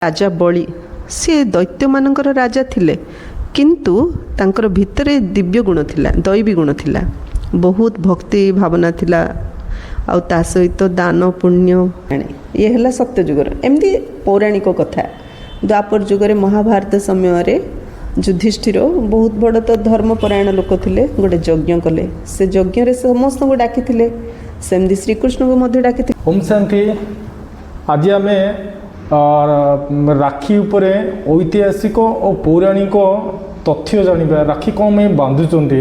राजा बलि सी दैत्य मानकर राजा थिले किंतु तांकर भितरे दिव्य गुण थिला, दैवी गुण थिला, बहुत भक्ति भावना थिला आ ता सहित दान पुण्य। ये है सत्य जुगर एमती पौराणिक कथा। द्वापर जुगर महाभारत समय युधिष्ठिर बहुत बड़ तो धर्मपरायण लोक थिले, गोटे यज्ञ कले, से यज्ञ समस्त को डाकी सेमती श्रीकृष्ण को मध्य डाकी। ओम शांति। आज आम राखी उपरे ऐतिहासिक और पौराणिक तथ्य जानिबा। राखी कौन में बांधुंट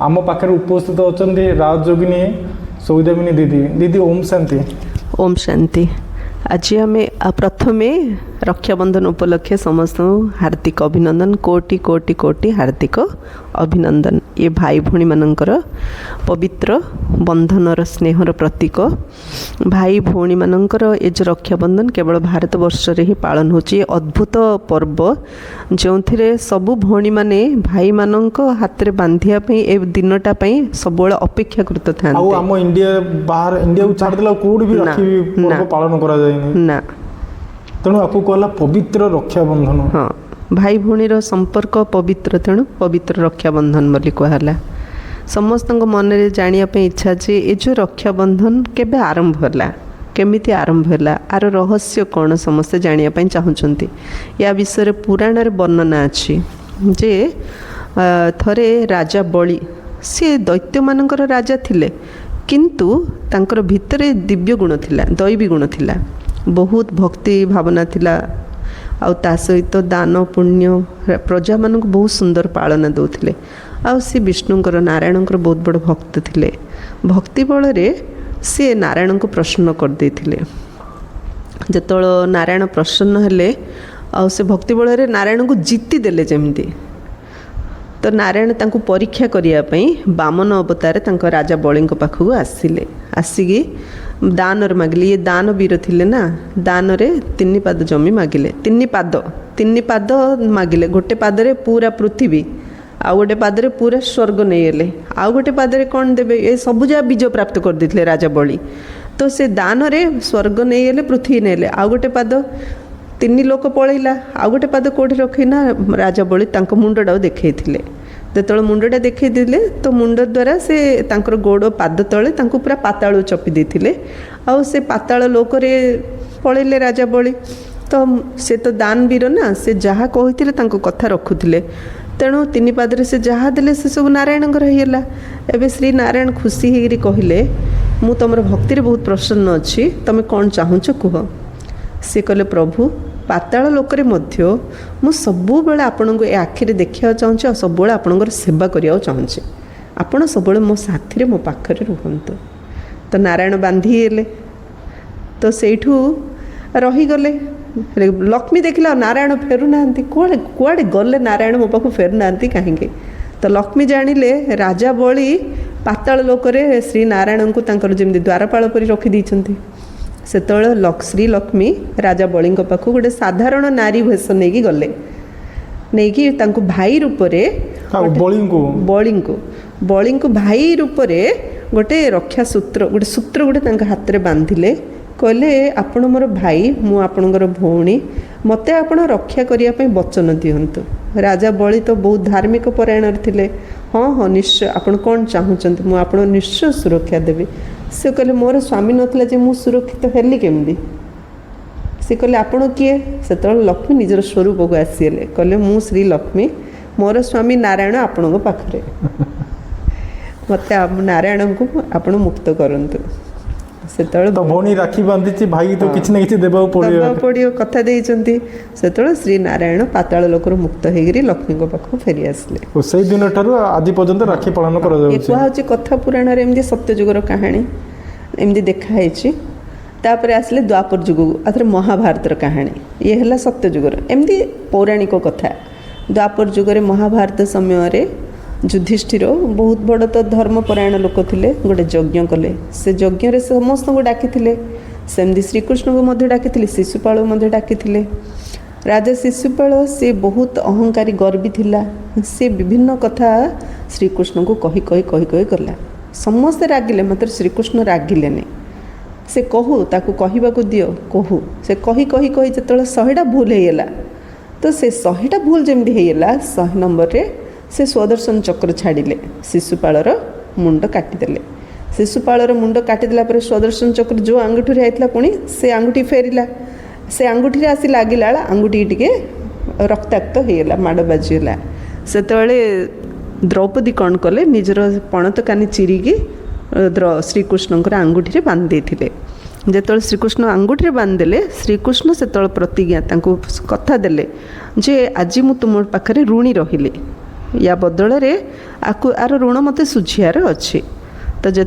आम पाखे उपस्थित अच्छा राजयोगिनी सौदामिनी दीदी। दीदी ओम शांति। ओम शांति। आज आम प्रथमे रक्षाबंधन उपलक्षे समस्त हार्दिक अभिनंदन, कोटि कोटि कोटि हार्दिक अभिनंदन। ये भाई भौणी मानकर पवित्र बंधनर स्नेहर प्रतीक। भाई भौणी मानकर ये जो रक्षाबंधन केवल भारत वर्ष रे ही पालन होची। अद्भुत पर्व जो सबु भौणी माने भाई मानक हाथ में बांधिया ए दिनटा सब अपेक्षाकृत था। आम इंडिया बाहर इंडिया को छाड़ देला कोड भी राखी पर्व पालन करा जाय ना, तेणु आपको कहला पवित्र रक्षाबंधन। हाँ, भाई भौणीर संपर्क पवित्र, तेणु पवित्र रक्षाबंधन बोली कहला। समस्त मन में जानापी इच्छा जे ये जो रक्षाबंधन केबे आरंभ होला, केमिति आरंभ होला, आर रहस्य कौन समस्ते जानापी चाहूँगी। या विषय पुराण वर्णना अच्छी जे थरे राजा बलि सी दैत्य मानकर राजा थिले किंतु तांकर भितरे दिव्य गुण थिला, दैवी गुण थिला, बहुत भक्ति भावना थिला आ ता सहित दान पुण्य प्रजा मान बहुत सुंदर पालना दौले। आ सी विष्णुंकर नारायणंकर बहुत बड़ भक्त थिले। भक्ति बल सी नारायण को प्रसन्न कर देथिले। जेतळ नारायण प्रसन्न हेले आ से भक्ति बल नारायण को जीति देले जेमती। तो नारायण तांको परीक्षा करिया पई बामन अवतार तांको राजा बलिंग पाखु आसिले। आसिकी दान मागिले। ये दान वीर थिले ना, दान रे 3 पाद जमी मागिले। 3 पाद मागिले। गोटे पादरे पूरा पृथ्वी, आउ गोटे पादरे पूरा स्वर्ग नहीं हेले, आउ गोटे पादरे कौन देवे, ये सबु जा बीज प्राप्त कर देथिले राजा बलि। तो से दान रे स्वर्ग नहीं हेले, पृथ्वी नहीं हेले, आउ गोटे पाद 3 लोक पलैला, आउ गोटे पाद कोठी रखिना राजा बलि तांको मुंडटा देखैथिले। जेतବେଳେ मुंडटा देखै दिले तो मुंड द्वारा से तांकर गोड़ पाद तले तांको पूरा पाताल चपी देथिले। आ से पाताल लोक रे पलैले राजा बलि। तो से तो दान वीर ना, से जहाँ कहिथिले तांको कथा रखुथिले। तेणु 3 पादरे से जहाँ देले से सब नारायण रहीगला। एबे श्री नारायण खुशी होगी कहले, मु तुम भक्ति बहुत प्रसन्न अच्छी, तुम कौन चाहूच कह। सी कहले, प्रभु पाताल लोक मध्य मु सबु बेले आपण को आखिर देखा चाहूँगी और सब आपण सेवा करने चाहूँगी। आपण सब मो साथी मो पाखे रुहतु। तो नारायण बांधीले। तो सेठू रहीगले। लक्ष्मी देखला नारायण फेरु ना, कुआड़े कुआड़े गले नारायण मो पाखु फेरु ना कहीं। तो लक्ष्मी जानिले राजा बलि पाताल लोक श्री नारायण को जमी द्वारपाल पर रखी देइछन्ति। सेतବେଳେ श्री लक्ष्मी राजा बलिंग पाखु गोटे साधारण नारी भेष नहीं गले, नहीं तांको भाई रूपरे बलिंग को भाई रूपरे गोटे रक्षा सूत्र गोटे तांका हाथ रे बांधिले। कहले, आपण मोर भाई, मु आपणकर भौणी, मते आपण रक्षा करिया पई वचन दियंतु। राजा बलि तो बहुत धार्मिक परायण थिले। हाँ हाँ निश्चय, आपण कौन चाहूँगी, मु आपण निश्चय सुरक्षा देवी। से कहले, मोर स्वामी नथिला जे मु सुरक्षित हेली केमदी। से कहले, आपण किए। से लक्ष्मी निजर स्वरूप को आसीले। कहले, मु श्री लक्ष्मी, मोर स्वामी नारायण आपण पाखरे, मत नारायण को आपण मुक्त करंतु। से भौणी राखी बांधी भाई तो किसी ना किसी देबा पड़ियो कथा देइचंती। से श्री नारायण पाताल लोकर मुक्त हेगिरी लक्ष्मी को पाखु फेरी आसले। से दिन ठारू आज पर्यंत राखी पालन करा जाउछि। ये कहउछि कथा पुराण रे एमदी सत्य जुगर कहानी एमदी देखा हेछि। तापर आसले द्वापर जुग, आथरे महाभारतर कहानी। ये है सत्य जुगर एमदी पौराणिक कथा। द्वापर जुगरे महाभारत समय युधिष्ठिर बहुत बड़ तो धर्मपरायण लोक थिले, गोटे यज्ञ कले, से यज्ञ समस्त को डाकी सेमती श्रीकृष्ण को मध्य डाकी, शिशुपाल को मध्य डाकी। राजा शिशुपाल से बहुत अहंकारी गर्वी थिला। से विभिन्न कथा श्रीकृष्ण को कही कही कही कही गला। समस्ते रागिले, मात्र श्रीकृष्ण रागिले नहीं। से कहू ताकू कहवाक दियो कहू से कही कही कही जो 100टा भूल होगा तो से 100टा भूल जमी होगा 100 नंबर रे से स्वदर्शन चक्र छाड़िले शिशुपालर मुंड काटिदेले शिशुपालर मुंड काटिदेला पर स्वदर्शन चक्र जो आंगुठी होता पुणी से आंगुठी फेरिला से आंगुठी आसी लगिला आंगुठी टिके रक्ताक्त होगा माड़ बाजीगला से द्रौपदी कौन कले निजर पणत कानी चिरिकी श्रीकृष्णकर आंगुठी बांधि देते जो श्रीकृष्ण आंगुठी बांधिदेले श्रीकृष्ण से प्रतिज्ञा कथा देले जे आज मु तुम पाखे ऋणी रही या बदल आर ऋण मत सुझियार अच्छी तो जो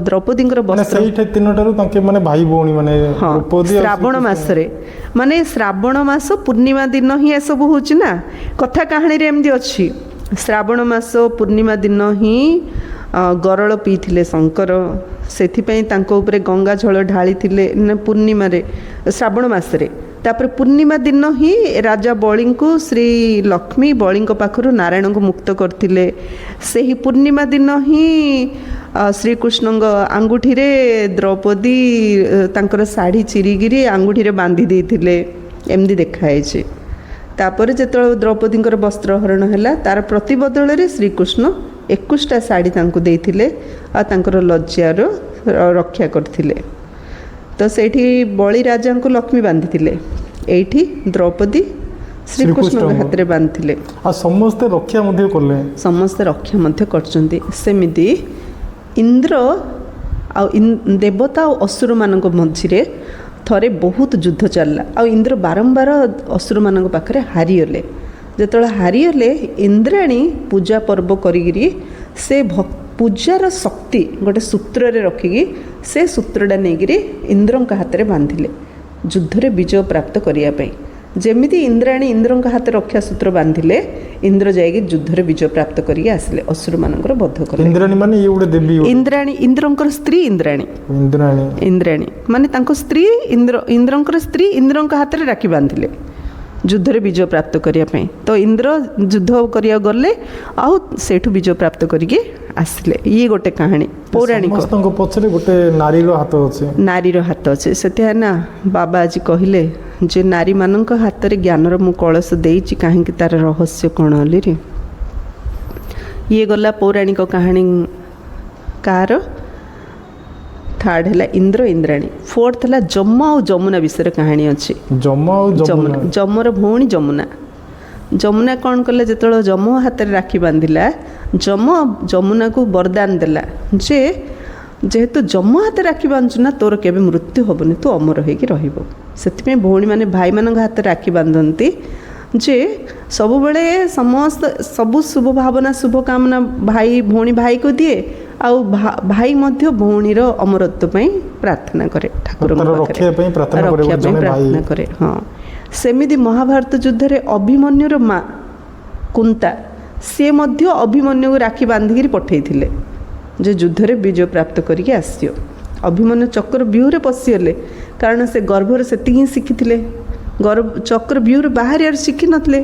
द्रौपदी भाई भौणी माने श्रावण मसरे माने श्रावण मास पूर्णिमा दिन ही सब होना कथा कहानी एमती अच्छी श्रावण मास पूर्णिमा दिन ही गरल पीथिले शंकर सेथिपई तांको उपरे गंगा जल ढाली पूर्णिमा श्रावण मसरे तापर पूर्णिमा दिन ही राजा बलि को श्री लक्ष्मी बलि पाखु नारायण को मुक्त करथिले सेही पूर्णिमा दिन ही श्रीकृष्ण आंगुठी रे द्रौपदी तांकर साड़ी चिरिगिरी आंगुठी रे बांधी देथिले एमदी देखाई तापर जो द्रौपदी वस्त्र हरण है तार प्रतिबदल रे श्रीकृष्ण 21टा साड़ी तांको देथिले आ तांकर लज्जार रक्षा करथिले तो सेठी बलि राजा को लक्ष्मी बांधिथिले एठी द्रौपदी श्रीकृष्ण हाथ रे बांधिथिले आ समस्त रक्षा मध्ये करले समस्त रक्षा मध्ये करचंती सेमिति इंद्र आ देवता और असुर मानक मझिरे थरे बहुत युद्ध चलला आ इंद्र बारंबार असुर मानक पाखरे हारिगले जो हारिगले इंद्राणी पूजा पर्व करी से पूजार शक्ति गोटे सूत्र रे रखिकी से सूत्रटा नहीं इंद्र हाथ में बांधिले युद्ध विजय प्राप्त करने जमीती इंद्राणी इंद्र हाथ रक्षा सूत्र बांधिले इंद्र जाइए युद्ध विजय प्राप्त करके आसिले असुर मानकर बध कले इंद्राणी माने ये उडे देवी इंद्राणी इंद्रंकर स्त्री इंद्राणी इंद्राणी माने तांको स्त्री इंद्रंकर स्त्री इंद्र हाथ में राखी बांधिले युद्ध विजय प्राप्त करने तो इंद्र युद्ध करिया गले आउ सेठु विजय प्राप्त करके आसिले ये गोटे कहानी पौराणिक पछरे गोटे नारीर हाथ अच्छे से ना बाबा आज कहले जे नारी मानक हाथ रे ज्ञानर मु कलश देइछि कहीं तार रहस्य कौन हली रे ये गला पौराणिक कहानी कार थर्ड है इंद्र इंद्राणी फोर्थ है जम और जमुना विषय कहानी अच्छी जमर भौणी जमुना जमुना कौन कले जो जम हाथ में राखी बांधिला जमुना को वरदान देला जे जेहेतु जम हाथ राखी बांधुना तोर केबे मृत्यु हेनी तू अमर होगी रही भौणी मैंने भाई मान हाथ राखी बांधती जे सब बड़े समस्त सबु शुभ भावना शुभ कामना भाई भौणी भाई को दिए आउ भाई मध्य भौणीर अमरत्व प्रार्थना करे ठाकुर प्रार्थना करे हाँ सेमिति महाभारत युद्ध रे अभिमन्युर माँ कुंता से मध्य अभिमन्यु को राखी बांधिकी पठेइथिले जे युद्ध रे विजय प्राप्त करके आसियो अभिमन्यु चक्र व्यूह पशिगले कारण से गर्भर से शिखी गर्भ चक्र व्यूह बाहर शिखी नथिले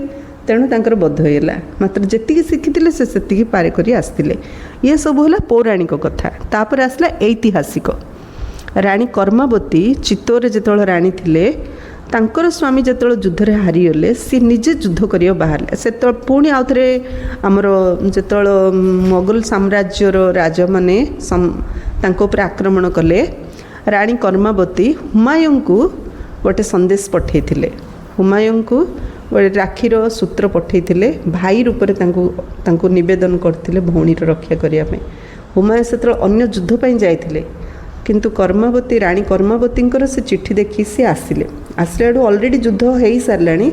तेणु तांकर बद्ध होइला मात्र जेतिकी शिखी से पारे करी आसथिले ये सब होला पौराणिक कथा तापर आसला ऐतिहासिक रानी कर्मावती चित्तौर जेतବେଳେ रानी थिले तांकर स्वामी जेतବେଳେ युद्ध हारीगले सी निजे युद्ध करिया बाहरले से पुणी आउ थे आमर जेतବେଳେ मोगल साम्राज्यर राजा माने तांको ऊपर आक्रमण कले रानी कर्मावती हुमायूं को गोटे संदेश पठेइथिले हुमायूं को गोटे राखीर सूत्र पठेइथिले भाई रूप में निवेदन करथिले भौणीर रक्षा करने हुमायूं से अन्य युद्ध पाई जाइथिले किंतु कर्मावती रानी कर्मावती से चिट्ठी देखी सी आसिले ऑलरेडी युद्ध हो सारे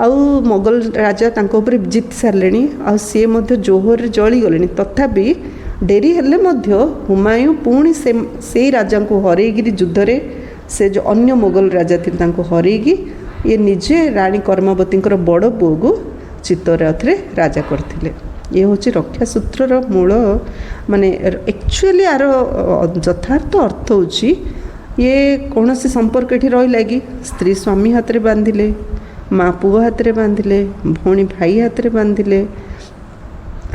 आउ मोगल राजा तांको ऊपर जीति सारे आ सी जोहर जली गले तथापि डेरी हेले हुमायूं पुणी से राजा को हरईगिरी युद्ध से जो अन्य मोगल राजा थे तांको हरईगी ये निजे रानी कर्मावती बड़ पुओ को चित्तौर राजा करथिले ये हूँ रक्षा सूत्रर मूल माने एक्चुअली यार यथार्थ अर्थ होची ये कौन से संपर्क ये रही कि स्त्री स्वामी हाथ में बांधिले माँ पुओ हाथ में बांधिले भौणी भाई हाथ में बांधिले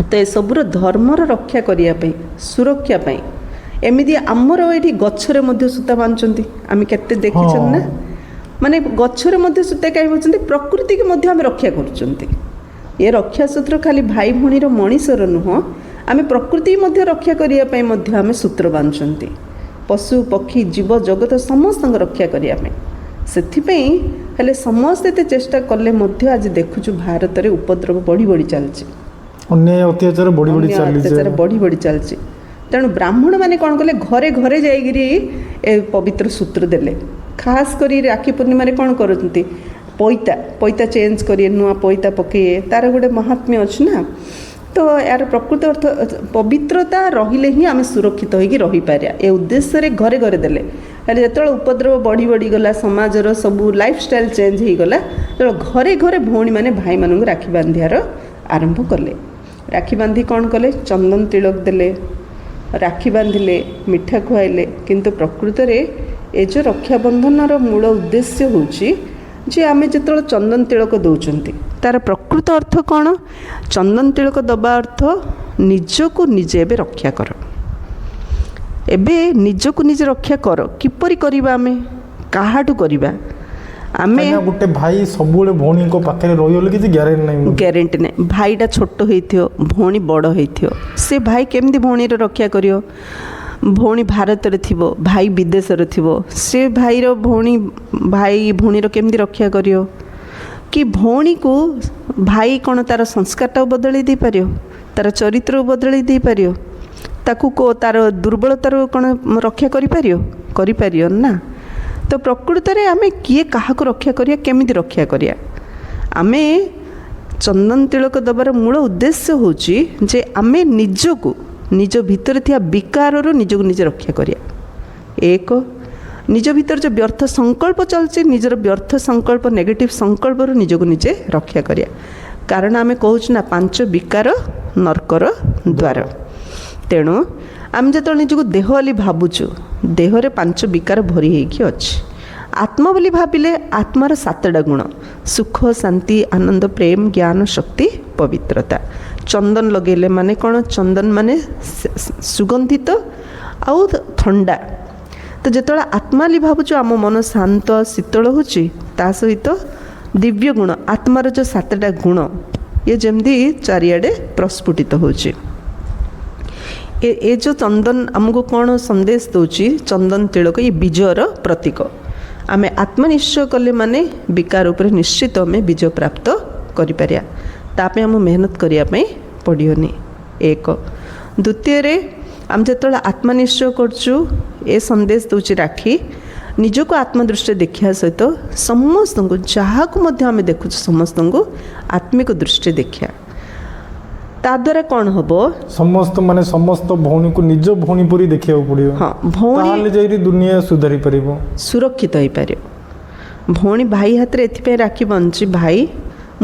तो ये सबूर धर्मर रक्षा करने सुरक्षा ଏମିତି ଆମର ଏଠି ଗଛରେ ମଧ୍ୟ ସୂତା ବାନ୍ଧୁଛନ୍ତି, ଆମେ କେତେ ଦେଖିଛନ୍ତି ନା। ମାନେ ଗଛରେ ମଧ୍ୟ ସୂତା କାହିଁ ବାନ୍ଧୁଛନ୍ତି, ପ୍ରକୃତିକି ମଧ୍ୟ ଆମେ ରକ୍ଷା କରୁଛନ୍ତି। ଏ ରକ୍ଷା ସୂତ୍ର ଖାଲି ଭାଇ ଭଉଣୀର ମଣିଷର ନୁହଁ, ଆମେ ପ୍ରକୃତି ମଧ୍ୟ ରକ୍ଷା କରିବା ପାଇଁ ମଧ୍ୟ ଆମେ ସୂତ୍ର ବାନ୍ଧୁଛନ୍ତି। ପଶୁ ପକ୍ଷୀ ଜୀବ ଜଗତ ସମସ୍ତଙ୍କ ରକ୍ଷା କରିବା ପାଇଁ। ସେଥିପାଇଁ ହେଲେ ସମସ୍ତେ ଏତେ ଚେଷ୍ଟା କଲେ ମଧ୍ୟ ଆଜି ଦେଖୁଛୁ ଭାରତରେ ଉପଦ୍ରବ ବଢ଼ି ବଢ଼ି ଚାଲିଛି, ଅନ୍ୟାୟ ଅତ୍ୟାଚାର ବଢ଼ି ବଢ଼ି ଚାଲିଛି, ଅତ୍ୟାଚାର ବଢ଼ି ବଢ଼ି ଚାଲିଛି। ତେଣୁ ବ୍ରାହ୍ମଣ ମାନେ କ'ଣ କଲେ, ଘରେ ଘରେ ଯାଇକିରି ଏ ପବିତ୍ର ସୂତ୍ର ଦେଲେ। ଖାସ୍ କରି ରାକ୍ଷୀ ପୂର୍ଣ୍ଣିମାରେ କ'ଣ କରୁଛନ୍ତି, ପଇତା ଚେଞ୍ଜ କରିବେ, ନୂଆ ପଇତା ପକେଇବେ, ତାର ଗୋଟେ ମହାତ୍ମ୍ୟ ଅଛି ନା। ତ ଏହାର ପ୍ରକୃତ ଅର୍ଥ ପବିତ୍ରତା ରହିଲେ ହିଁ ଆମେ ସୁରକ୍ଷିତ ହୋଇକି ରହିପାରିବା, ଏ ଉଦ୍ଦେଶ୍ୟରେ ଘରେ ଘରେ ଦେଲେ। ହେଲେ ଯେତେବେଳେ ଉପଦ୍ରବ ବଢ଼ି ବଢ଼ିଗଲା, ସମାଜର ସବୁ ଲାଇଫଷ୍ଟାଇଲ୍ ଚେଞ୍ଜ ହୋଇଗଲା, ତେଣୁ ଘରେ ଘରେ ଭଉଣୀମାନେ ଭାଇମାନଙ୍କୁ ରାକ୍ଷୀ ବାନ୍ଧିବାର ଆରମ୍ଭ କଲେ। ରାକ୍ଷୀ ବାନ୍ଧି କ'ଣ କଲେ, ଚନ୍ଦନ ତିଳକ ଦେଲେ, ରାକ୍ଷୀ ବାନ୍ଧିଲେ, ମିଠା ଖୁଆଇଲେ। କିନ୍ତୁ ପ୍ରକୃତରେ ଏ ଯେଉଁ ରକ୍ଷାବନ୍ଧନର ମୂଳ ଉଦ୍ଦେଶ୍ୟ ହେଉଛି ଯେ ଆମେ ଯେତେବେଳେ ଚନ୍ଦନ ତିଳକ ଦେଉଛନ୍ତି, ତା'ର ପ୍ରକୃତ ଅର୍ଥ କ'ଣ, ଚନ୍ଦନ ତିଳକ ଦେବା ଅର୍ଥ ନିଜକୁ ନିଜେ ଏବେ ରକ୍ଷା କର। ଏବେ ନିଜକୁ ନିଜେ ରକ୍ଷା କର। କିପରି କରିବା, ଆମେ କାହାଠୁ କରିବା? ଆମେ ଗୋଟେ ଭାଇ ସବୁବେଳେ ଭଉଣୀଙ୍କ ପାଖରେ ରହିଗଲେ କିଛି ଗ୍ୟାରେଣ୍ଟି ନାହିଁ, ଗ୍ୟାରେଣ୍ଟି ନାହିଁ। ଭାଇଟା ଛୋଟ ହେଇଥିବ, ଭଉଣୀ ବଡ଼ ହେଇଥିବ, ସେ ଭାଇ କେମିତି ଭଉଣୀର ରକ୍ଷା କରିବ? ଭଉଣୀ ଭାରତରେ ଥିବ, ଭାଇ ବିଦେଶରେ ଥିବ, ସେ ଭାଇ ଭଉଣୀର କେମିତି ରକ୍ଷା କରିବ? କି ଭଉଣୀକୁ ଭାଇ କ'ଣ ତା'ର ସଂସ୍କାରଟାକୁ ବଦଳାଇ ଦେଇପାରିବ, ତା'ର ଚରିତ୍ରକୁ ବଦଳାଇ ଦେଇପାରିବ, ତାକୁ ତା'ର ଦୁର୍ବଳତାରୁ କ'ଣ ରକ୍ଷା କରିପାରିବ ନା। ତ ପ୍ରକୃତରେ ଆମେ କିଏ କାହାକୁ ରକ୍ଷା କରିବା, କେମିତି ରକ୍ଷା କରିବା? ଆମେ ଚନ୍ଦନ ତିଳକ ଦେବାର ମୂଳ ଉଦ୍ଦେଶ୍ୟ ହେଉଛି ଯେ ଆମେ ନିଜ ଭିତରେ ଥିବା ବିକାରରୁ ନିଜକୁ ନିଜେ ରକ୍ଷା କରିବା। ଏକ, ନିଜ ଭିତରେ ଯେଉଁ ବ୍ୟର୍ଥ ସଂକଳ୍ପ ଚାଲିଛି, ନିଜର ବ୍ୟର୍ଥ ସଂକଳ୍ପ, ନେଗେଟିଭ୍ ସଂକଳ୍ପରୁ ନିଜକୁ ନିଜେ ରକ୍ଷା କରିବା। କାରଣ ଆମେ କହୁଛୁ ନା, 5 ବିକାର ନର୍କର ଦ୍ୱାର। ତେଣୁ ଆମେ ଯେତେବେଳେ ନିଜକୁ ଦେହ ବୋଲି ଭାବୁଛୁ, ଦେହରେ 5 ବିକାର ଭରି ହେଇକି ଅଛି। ଆତ୍ମା ବୋଲି ଭାବିଲେ ଆତ୍ମାର 7ଟା ଗୁଣ, ସୁଖ, ଶାନ୍ତି, ଆନନ୍ଦ, ପ୍ରେମ, ଜ୍ଞାନ, ଶକ୍ତି, ପବିତ୍ରତା। ଚନ୍ଦନ ଲଗେଇଲେ ମାନେ କ'ଣ, ଚନ୍ଦନ ମାନେ ସୁଗନ୍ଧିତ ଆଉ ଥଣ୍ଡା। ତ ଯେତେବେଳେ ଆତ୍ମା ବୋଲି ଭାବୁଛୁ, ଆମ ମନ ଶାନ୍ତ ଶୀତଳ ହେଉଛି। ତା ସହିତ ଦିବ୍ୟ ଗୁଣ, ଆତ୍ମାର ଯେଉଁ 7ଟା ଗୁଣ, ଇଏ ଯେମିତି ଚାରିଆଡ଼େ ପ୍ରସ୍ଫୁଟିତ ହେଉଛି। ଏ ଯେଉଁ ଚନ୍ଦନ ଆମକୁ କ'ଣ ସନ୍ଦେଶ ଦେଉଛି, ଚନ୍ଦନ ତିଳକ ଏ ବିଜୟର ପ୍ରତୀକ। ଆମେ ଆତ୍ମନିଶ୍ଚୟ କଲେ ମାନେ ବିକାର ଉପରେ ନିଶ୍ଚିତ ଆମେ ବିଜୟ ପ୍ରାପ୍ତ କରିପାରିବା। ତା ପାଇଁ ଆମେ ମେହନତ କରିବା ପାଇଁ ପଡ଼ିବନି। ଏକ, ଦ୍ୱିତୀୟରେ ଆମେ ଯେତେବେଳେ ଆତ୍ମନିଶ୍ଚୟ କରୁଛୁ, ଏ ସନ୍ଦେଶ ଦେଉଛି ରାକ୍ଷୀ, ନିଜକୁ ଆତ୍ମଦୃଷ୍ଟିରେ ଦେଖିବା ସହିତ ସମସ୍ତଙ୍କୁ, ଯାହାକୁ ମଧ୍ୟ ଆମେ ଦେଖୁଛୁ, ସମସ୍ତଙ୍କୁ ଆତ୍ମିକ ଦୃଷ୍ଟିରେ ଦେଖିବା। ତା ଦ୍ୱାରା କ'ଣ ହେବ, ସମସ୍ତ ଭଉଣୀକୁ ନିଜ ଭଉଣୀ ପରି ଦେଖିବାକୁ ପଡ଼ିବ। ହଁ, ଭଉଣୀ ତାହେଲେ ଯାଇକି ଦୁନିଆ ସୁଧାରି ପାରିବ, ସୁରକ୍ଷିତ ହେଇପାରିବ। ଭଉଣୀ ଭାଇ ହାତରେ ଏଥିପାଇଁ ରାକ୍ଷୀ ବାନ୍ଧୁଛି, ଭାଇ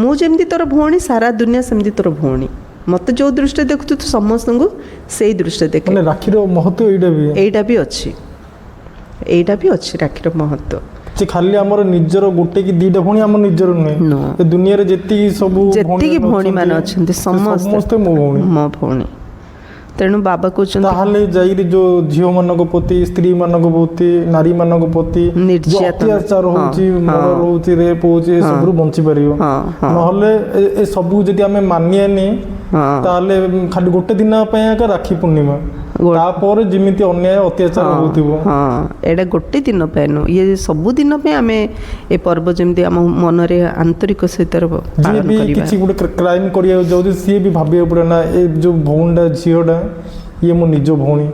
ମୁଁ ଯେମିତି ତୋର ଭଉଣୀ, ସାରା ଦୁନିଆ ସେମିତି ତୋର ଭଉଣୀ। ମୋତେ ଯେଉଁ ଦୃଷ୍ଟିରେ ଦେଖୁଛୁ, ତୁ ସମସ୍ତଙ୍କୁ ସେଇ ଦୃଷ୍ଟିରେ ଦେଖ। ରାକ୍ଷୀର ମହତ୍ଵ ଏଇଟା ବି ଅଛି ରାକ୍ଷୀର ମହତ୍ଵ। ଯେ ଖାଲି ଆମର ନିଜର ଗୋଟେ କି 2ଟା ଭଉଣୀ ଆମ ନିଜର ନୁହେଁ, ଏ ଦୁନିଆରେ ଯେତିକି ଭଉଣୀମାନେ ଅଛନ୍ତି ସମସ୍ତେ ମୋ ଭଉଣୀ। ତେଣୁ ବାବା କହୁଛନ୍ତି, ତାହେଲେ ଯାଇକି ଯେଉଁ ଝିଅମାନଙ୍କ ପ୍ରତି, ସ୍ତ୍ରୀମାନଙ୍କ ପ୍ରତି, ନାରୀମାନଙ୍କ ପ୍ରତି ଅତ୍ୟାଚାର ହେଉଛି, ମର୍ଡର ହେଉଛି, ରେପ୍ ହେଉଛି, ଏସବୁରୁ ବଞ୍ଚିପାରିବ। ନହେଲେ ଏସବୁ ଯଦି ଆମେ ମାନିଆନି, ତାହେଲେ ଖାଲି ଗୋଟେ ଦିନ ପାଇଁ ଏକା ରାକ୍ଷୀ ପୂର୍ଣ୍ଣିମା, ତାପରେ ଯେମିତି ଅନ୍ୟାୟ ଅତ୍ୟାଚାର ହେଉଥିବ। ଏଇଟା ଗୋଟେ ଦିନ ପାଇଁ ନୁହଁ, ଇଏ ସବୁଦିନ ପାଇଁ ଆମେ ଏ ପର୍ବ ଯେମିତି ଆମ ମନରେ ଆନ୍ତରିକ ସହିତ ଯିଏ ବି କିଛି ଗୋଟେ କ୍ରାଇମ୍ କରିବାକୁ ଯାଉଛି, ସିଏ ବି ଭାବିବାକୁ ପଡ଼ିବ ନା, ଏ ଯେଉଁ ଭଉଣୀଟା, ଝିଅଟା, ଇଏ ମୋ ନିଜ ଭଉଣୀ।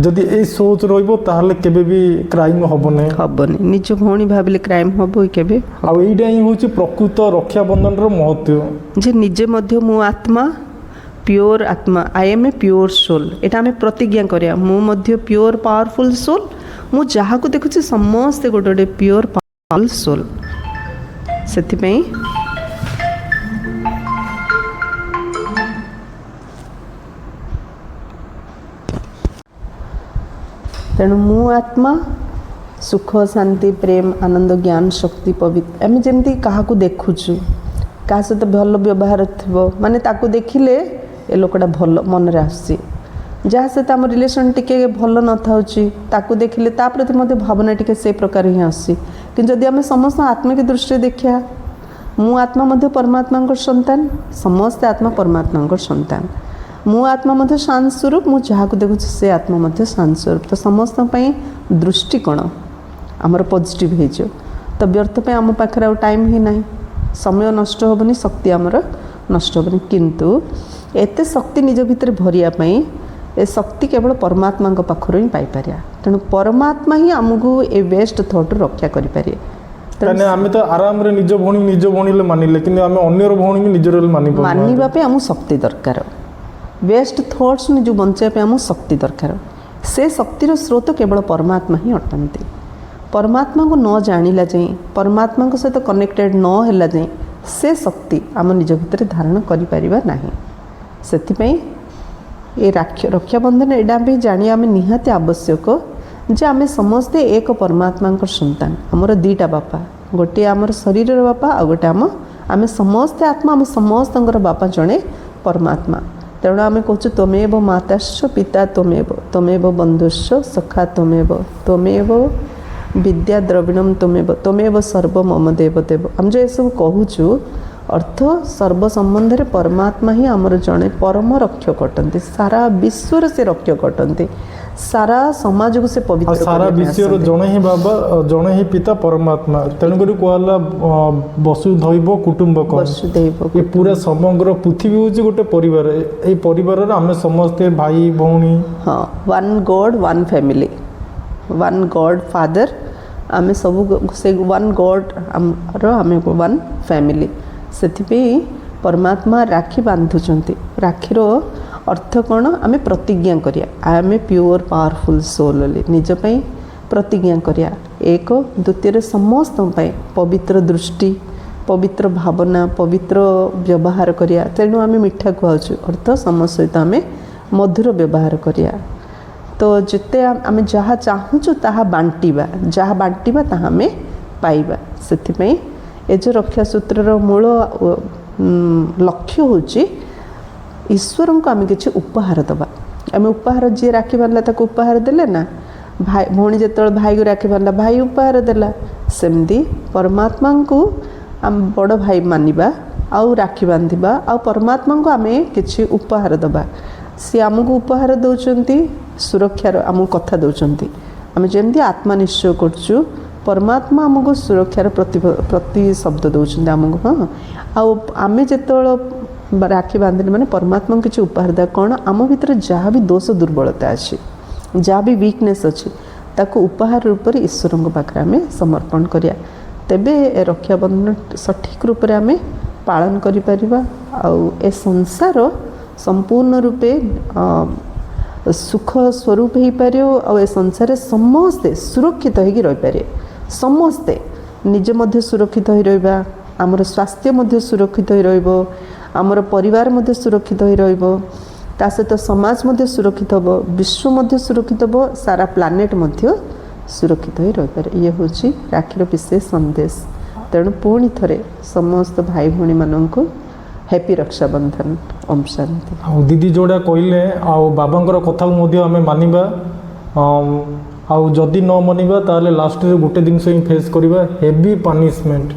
ଯଦି ଏଇ ସୋଚ ରହିବ, ତାହେଲେ କେବେ ବି କ୍ରାଇମ୍ ହବନି। ନିଜ ଭଉଣୀ ଭାବିଲେ କ୍ରାଇମ୍ ହବ କେବେ? ଆଉ ଏଇଟା ହିଁ ହେଉଛି ପ୍ରକୃତ ରକ୍ଷାବନ୍ଧନର ମହତ୍ଵ, ଯେ ନିଜେ ମଧ୍ୟ ମୁଁ ଆତ୍ମା, ପିଓର ଆତ୍ମା, I am a pure soul. ଏଇଟା ଆମେ ପ୍ରତିଜ୍ଞା କରିବା, ମୁଁ ମଧ୍ୟ ପିଓର ପାୱାରଫୁଲ୍ ସୋଲ୍। ମୁଁ ଯାହାକୁ ଦେଖୁଛି ସମସ୍ତେ ଗୋଟେ ପିଓର ପାୱାରଫୁଲ୍ ସୋଲ୍। ସେଥିପାଇଁ ତେଣୁ ମୁଁ ଆତ୍ମା, ସୁଖ, ଶାନ୍ତି, ପ୍ରେମ, ଆନନ୍ଦ, ଜ୍ଞାନ, ଶକ୍ତି, ପବିତ୍ର। ଆମେ ଯେମିତି କାହାକୁ ଦେଖୁଛୁ, କାହା ସହିତ ଭଲ ବ୍ୟବହାର ଥିବ, ମାନେ ତାକୁ ଦେଖିଲେ ଏ ଲୋକଟା ଭଲ ମନରେ ଆସୁଛି। जहाँ सहित आम रिलेसन टिके भल न थाउची ताकू देखिले ता प्रति मध्य भावना टिके से प्रकार ही आसी कि जदि आम समस्त आत्मिक दृष्टि देखिया मु आत्मा मध्य परमात्मा संतान समस्ते आत्मा परमात्मा संतान मु आत्मा मध्य शांत स्वरूप मु जहाँ को देखुची से आत्मा मध्य शांत स्वरूप तो समस्त दृष्टिकोण आमर पॉजिटिव हो तो व्यर्थ पे आम पाखे आ टाइम ही ना समय नष्ट हेनी शक्ति आमर नष्ट हेनी किंतु एते शक्ति निज भितर भरिया पाई ए शक्ति केवल परमात्मा पाखर ही पाइपर तेणु परमात्मा ही आमको ए वेस्ट थॉट रक्षा करें ताने आमे तो आराम रे निज भौणी मानिले कि आमे अन्यर भौणी भी निजर मानि मानिबा आम शक्ति दरकार वेस्ट थॉट्स जो बचाई आम शक्ति दरकार से शक्तिर स्रोत केवल परमात्मा ही अटंती परमात्मा को न जानिला जाए परमात्मा सहित कनेक्टेड न होला जाए से शक्ति आम निज भितर धारण करिपारिबा नाही सेथिपई ये रक्षाबंधन एडा भी जानिया आम निहाती आवश्यक जे आम समस्ते एक परमात्मा संतान आमर दीटा बापा गोटे आमर शरीर बापा आ गोटे आम समस्ते आत्मा आम समस्त बापा जड़े परमात्मा तेणु आम कहूँ त्वमेव माताश्च पिता त्वमेव बंधुश्च सखा त्वमेव विद्या द्रविणम त्वमेव सर्व मम देव आम जो ये सब कहूँ अर्थ सर्व संबंध में परमात्मा ही आमर जड़े परम रक्षक अटंती सारा विश्वर से रक्षक अटंती सारा समाज को से पवित्र सारा विश्वर जड़े ही बाबा जड़े ही पिता परमात्मा तेणुक कहला वसुधैव कुटुंबकम वसुधैव ये पूरा समग्र पृथ्वी हूँ गोटे परिवार ये परिवार आम समस्ते भाई भौणी हाँ one God one family one God father आम सब से वन गॉड आम वन फैमिली से परमात्मा राखी बांधुंट राखीर अर्थ कौन आम प्रतिज्ञा करिया I am a pure powerful soul निजपाई प्रतिज्ञा करिया एक द्वितीय समस्त पवित्र दृष्टि पवित्र भावना पवित्र व्यवहार करिया तेणु आम मिठा खुआचु अर्थ समस्त सहित आम मधुर व्यवहार करिया तो जिते आम जहाँ चाहूँ ताहा बांटिबा जहाँ बांटिबा ताहा आम पाइबा से ये जो रक्षा सूत्रर मूल लक्ष्य होची ईश्वर को आम किसी उपहार दबा आम उपहार जी राखी बांधला ताको उपहार देले ना भाई भौणी जो भाई को राखी बांधला भाई उपहार देला सेमती परमात्मा को आम बड़ भाई मानिबा आउ राखी बांधिबा आउ परमात्मा को आम किसी उपहार दबा सी आमको उपहार दौरान सुरक्षार आम कथा दौरान आम जमी आत्मा निश्चय करचु परमात्मा आमको सुरक्षार प्रति शब्द दौरान आमको हाँ आम जो राखी बांधिले माने परमात्मा किसी उपहार दे कौन आम भीतर जहाँ भी दोष दुर्बलता अच्छी जहाँ भी वीकनेस अच्छी ताको उपहार रूप में ईश्वर पाखे आम समर्पण करिया तेबे रक्षाबंधन सठिक रूप में आम पालन करिपरिबा आउ ए संसार संपूर्ण रूपे सुख स्वरूप हो पारे आ ए संसार समस्ते सुरक्षित होगी रही पारे समस्ते निजे मध्य सुरक्षित हो रहा आमर स्वास्थ्य मध्य सुरक्षित हो रहिबो आमर परिवार मध्य सुरक्षित हो रहिबो ता सहित समाज मध्य सुरक्षित हो विश्व मध्य सुरक्षित हो सारा प्लानेट मध्य सुरक्षित हो रही पारे ये हूँ राखीर विशेष संदेश तेणु पुणी थरे समस्त भाई भौणी मानक हैप्पी रक्षाबंधन ओम शांति आ दीदी जोड़ा कहले आ बाबांकर कथा आम मानिबा आउ जदि न मानिबा ताले लास्ट रे गोटे दिन से फेस करिबा हेवी पनिशमेंट